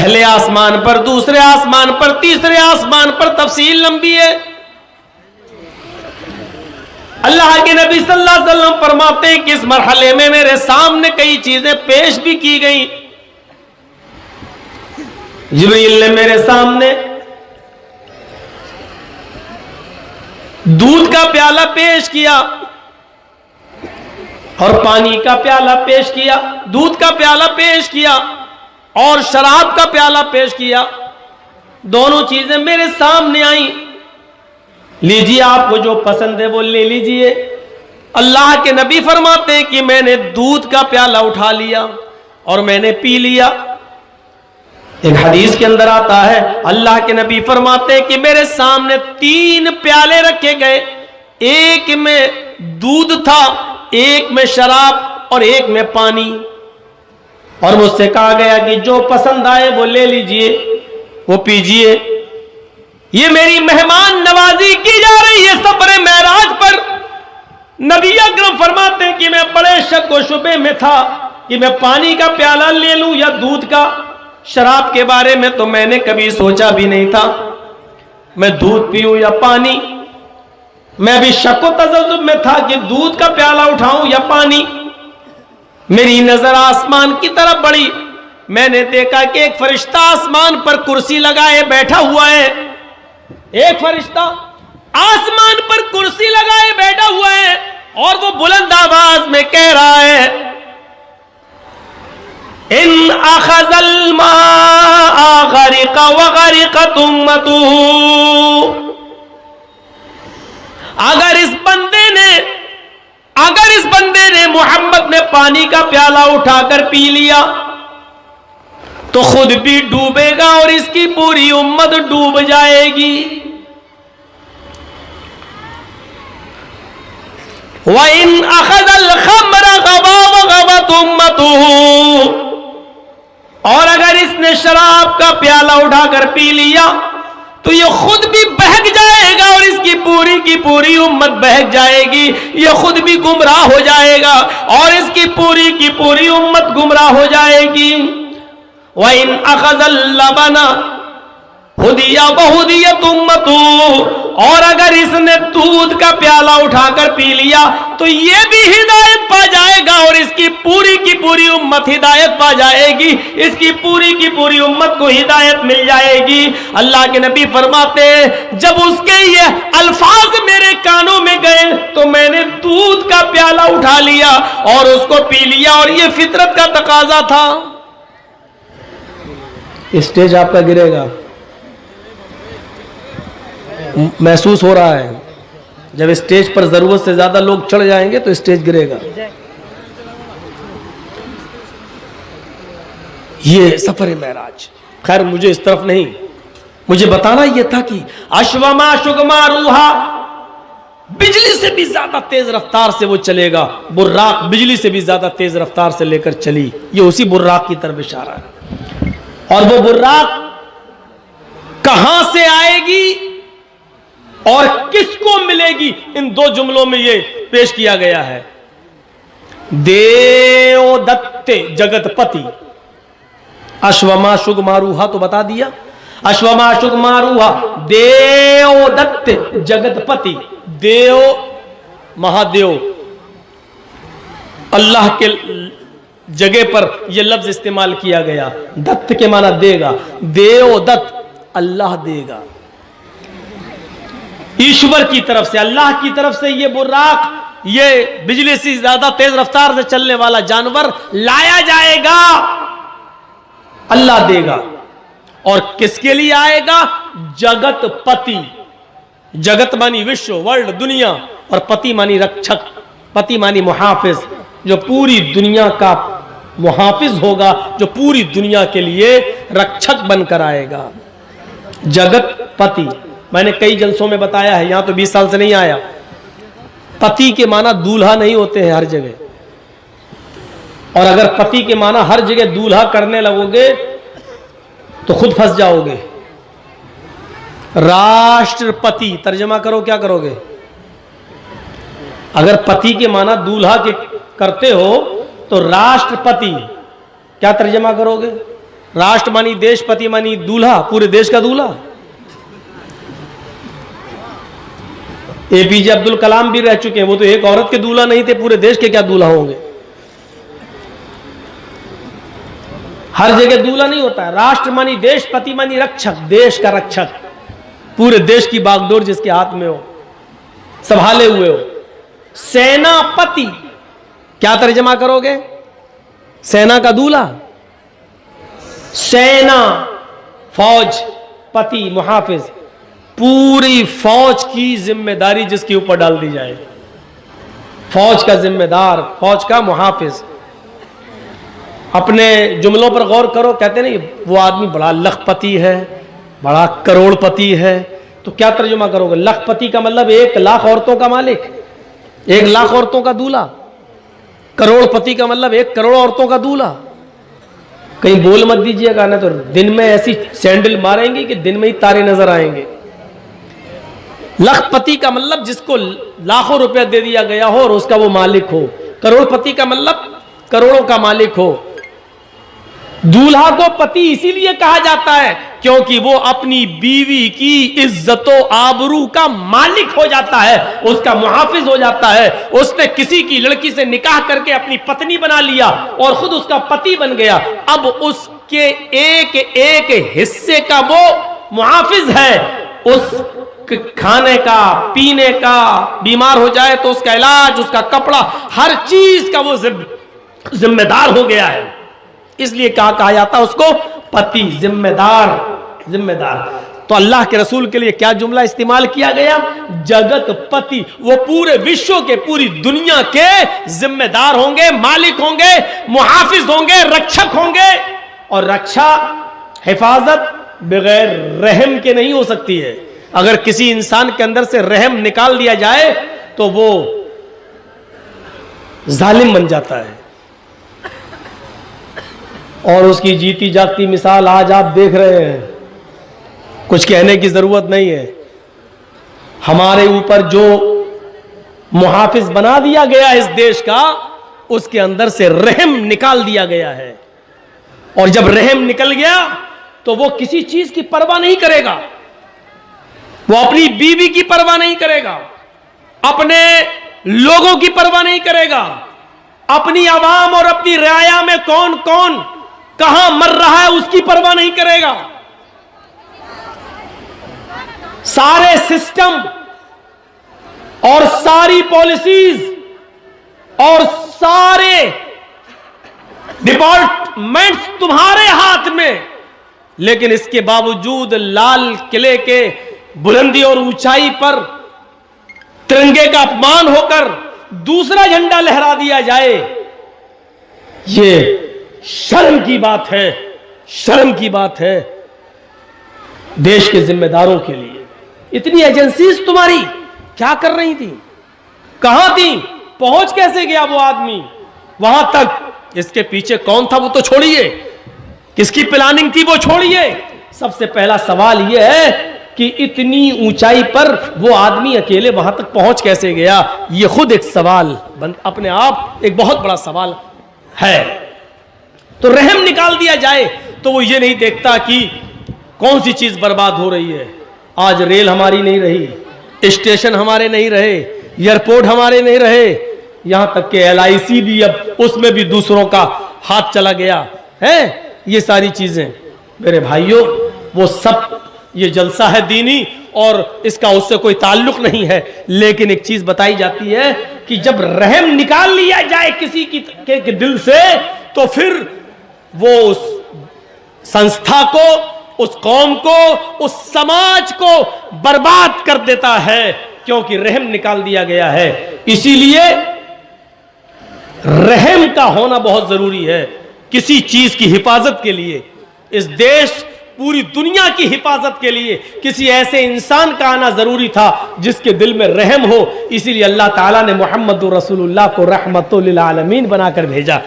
पहले आसमान पर, दूसरे आसमान पर, तीसरे आसमान पर, तफसील लंबी है। अल्लाह के नबी सल्लल्लाहु अलैहि वसल्लम फरमाते हैं कि इस मरहले में मेरे सामने कई चीजें पेश भी की गई। जिब्रील ने मेरे सामने दूध का प्याला पेश किया और पानी का प्याला पेश किया, दूध का प्याला पेश किया और शराब का प्याला पेश किया। दोनों चीजें मेरे सामने आई। लीजिए, आपको जो पसंद है वो ले लीजिए। अल्लाह के नबी फरमाते हैं कि मैंने दूध का प्याला उठा लिया और मैंने पी लिया। एक हदीस के अंदर आता है, अल्लाह के नबी फरमाते हैं कि मेरे सामने 3 प्याले रखे गए, एक में दूध था, एक में शराब और एक में पानी। और मुझसे कहा गया कि जो पसंद आए वो ले लीजिए, वो पीजिए। ये मेरी मेहमान नवाजी की जा रही है सफर मेराज पर। नबी अकरम फरमाते हैं कि मैं बड़े शक व शुबे में था कि मैं पानी का प्याला ले लूं या दूध का। शराब के बारे में तो मैंने कभी सोचा भी नहीं था, मैं दूध पीऊं या पानी। मैं भी शक व तजज्जुब में था कि दूध का प्याला उठाऊं या पानी। मेरी नजर आसमान की तरफ बढ़ी। मैंने देखा कि एक फरिश्ता आसमान पर कुर्सी लगाए बैठा हुआ है। एक फरिश्ता आसमान पर कुर्सी लगाए बैठा हुआ है और वो बुलंद आवाज में कह रहा है, इन अखज़ल माअ गरिक़ व गरिक़त उम्मतुहु। अगर इस बंदे ने मोहम्मद ने पानी का प्याला उठाकर पी लिया तो खुद भी डूबेगा और इसकी पूरी उम्मत डूब जाएगी। व इन अखज़ल खम्र गवत उम्मतुहु। और अगर इसने शराब का प्याला उठाकर पी लिया तो ये खुद भी बहक जाएगा और इसकी पूरी की पूरी उम्मत बहक जाएगी। ये खुद भी गुमराह हो जाएगा और इसकी पूरी की पूरी उम्मत गुमराह हो जाएगी। व इन अखज़ल लबना हुदिया बहुदियत उम्मतुहु। और अगर इसने दूध का प्याला उठाकर पी लिया तो ये भी हिदायत पा जाएगा और इसकी पूरी की पूरी उम्मत हिदायत पा जाएगी। इसकी पूरी की पूरी उम्मत को हिदायत मिल जाएगी। अल्लाह के नबी फरमाते हैं, जब उसके ये अल्फाज मेरे कानों में गए तो मैंने दूध का प्याला उठा लिया और उसको पी लिया और ये फितरत का तकाजा था। स्टेज आपका गिरेगा, महसूस हो रहा है। जब स्टेज पर जरूरत से ज्यादा लोग चढ़ जाएंगे तो स्टेज गिरेगा। ये सफर मेराज। खैर, मुझे इस तरफ नहीं, मुझे बताना यह था कि अश्वमा शुगमा रूहा, बिजली से भी ज्यादा तेज रफ्तार से वो चलेगा। बुर्राक बिजली से भी ज्यादा तेज रफ्तार से लेकर चली। ये उसी बुर्राक की तरफ इशारा है। और वो बुर्राक कहां से आएगी और किसको मिलेगी, इन 2 जुमलों में ये पेश किया गया है। देवदत्ते जगतपति। अश्वमा शुगमारूहा तो बता दिया, अश्वमा शुगमारूहा देवदत्ते जगतपति। देव महादेव, अल्लाह के जगह पर यह लफ्ज इस्तेमाल किया गया। दत्त के माना देगा, देवदत्त अल्लाह देगा। ईश्वर की तरफ से, अल्लाह की तरफ से ये बुर्राक, ये बिजली से ज्यादा तेज रफ्तार से चलने वाला जानवर लाया जाएगा। अल्लाह देगा। और किसके लिए आएगा? जगत पति। जगत मानी विश्व, वर्ल्ड, दुनिया, और पति मानी रक्षक, पति मानी मुहाफिज, जो पूरी दुनिया का मुहाफिज होगा, जो पूरी दुनिया के लिए रक्षक बनकर आएगा। जगत पति मैंने कई जलसों में बताया है, यहां तो 20 साल से नहीं आया। पति के माना दूल्हा नहीं होते हैं हर जगह, और अगर पति के माना हर जगह दूल्हा करने लगोगे तो खुद फंस जाओगे। राष्ट्रपति तर्जमा करो, क्या करोगे? अगर पति के माना दूल्हा के करते हो तो राष्ट्रपति क्या तर्जमा करोगे? राष्ट्र मानी, देशपति मानी, दूल्हा, पूरे देश का दूल्हा। एपीजे अब्दुल कलाम भी रह चुके हैं, वो तो एक औरत के दूल्हा नहीं थे, पूरे देश के क्या दूल्हा होंगे। हर जगह दूल्हा नहीं होता है। राष्ट्र मानी, देशपति मानी, रक्षक, देश का रक्षक, पूरे देश की बागडोर जिसके हाथ में हो, संभाले हुए हो। सेनापति क्या तर्जमा करोगे? सेना का दूल्हा, सेना, फौज, पति, मुहाफिज, पूरी फौज की जिम्मेदारी जिसके ऊपर डाल दी जाए, फौज का जिम्मेदार, फौज का मुहाफिज। अपने जुमलों पर गौर करो, कहते नहीं वो आदमी बड़ा लखपति है, बड़ा करोड़पति है, तो क्या तर्जुमा करोगे? लखपति का मतलब 1 लाख औरतों का मालिक, 1 लाख औरतों का दूल्हा। करोड़पति का मतलब 1 करोड़ औरतों का दूल्हा। कहीं बोल मत दीजिएगा ना तो दिन में ऐसी सैंडल मारेंगे कि दिन में ही तारे नजर आएंगे। लखपति का मतलब जिसको लाखों रुपया दे दिया गया हो और उसका वो मालिक हो। करोड़पति का मतलब करोड़ों का मालिक हो। दूल्हा को पति इसीलिए कहा जाता है क्योंकि वो अपनी बीवी की इज्जतो आबरू का मालिक हो जाता है, उसका मुहाफिज हो जाता है। उसने किसी की लड़की से निकाह करके अपनी पत्नी बना लिया और खुद उसका पति बन गया। अब उसके एक एक हिस्से का वो मुहाफिज है। उस खाने का, पीने का, बीमार हो जाए तो उसका इलाज, उसका कपड़ा, हर चीज का वो जिम्मेदार हो गया है। इसलिए कहा जाता है उसको पति, जिम्मेदार, जिम्मेदार। तो अल्लाह के रसूल के लिए क्या जुमला इस्तेमाल किया गया? जगत पति। वो पूरे विश्व के, पूरी दुनिया के जिम्मेदार होंगे, मालिक होंगे, मुहाफिज होंगे, रक्षक होंगे। और रक्षा, हिफाजत बगैर रहम के नहीं हो सकती है। अगर किसी इंसान के अंदर से रहम निकाल दिया जाए तो वो जालिम बन जाता है। और उसकी जीती जागती मिसाल आज आप देख रहे हैं, कुछ कहने की जरूरत नहीं है। हमारे ऊपर जो मुहाफिज बना दिया गया इस देश का, उसके अंदर से रहम निकाल दिया गया है। और जब रहम निकल गया तो वो किसी चीज की परवाह नहीं करेगा। वो अपनी बीवी की परवाह नहीं करेगा, अपने लोगों की परवाह नहीं करेगा, अपनी आवाम और अपनी रियाया में कौन कौन कहां मर रहा है उसकी परवाह नहीं करेगा। सारे सिस्टम और सारी पॉलिसीज और सारे डिपार्टमेंट्स तुम्हारे हाथ में, लेकिन इसके बावजूद लाल किले के बुलंदी और ऊंचाई पर तिरंगे का अपमान होकर दूसरा झंडा लहरा दिया जाए, ये शर्म की बात है, शर्म की बात है देश के जिम्मेदारों के लिए। इतनी एजेंसीज तुम्हारी क्या कर रही थी? कहां थी? पहुंच कैसे गया वो आदमी वहां तक? इसके पीछे कौन था वो तो छोड़िए, किसकी प्लानिंग थी वो छोड़िए। सबसे पहला सवाल यह है कि इतनी ऊंचाई पर वो आदमी अकेले वहां तक पहुंच कैसे गया? ये खुद एक सवाल अपने आप एक बहुत बड़ा सवाल है। तो रहम निकाल दिया जाए तो वो ये नहीं देखता कि कौन सी चीज बर्बाद हो रही है। आज रेल हमारी नहीं रही, स्टेशन हमारे नहीं रहे, एयरपोर्ट हमारे नहीं रहे, यहां तक कि LIC भी अब उसमें भी दूसरों का हाथ चला गया है। ये सारी चीजें मेरे भाइयों, वो सब ये जलसा है दीनी और इसका उससे कोई ताल्लुक नहीं है। लेकिन एक चीज बताई जाती है कि जब रहम निकाल लिया जाए किसी के दिल से तो फिर वो उस संस्था को, उस कौम को, उस समाज को बर्बाद कर देता है, क्योंकि रहम निकाल दिया गया है। इसीलिए रहम का होना बहुत जरूरी है किसी चीज की हिफाजत के लिए। इस देश, पूरी दुनिया की हिफाजत के लिए किसी ऐसे इंसान का आना जरूरी था जिसके दिल में रहम हो। इसीलिए अल्लाह ताला ने मोहम्मद रसूलुल्लाह को रहमतुल लिल आलमीन बनाकर भेजा।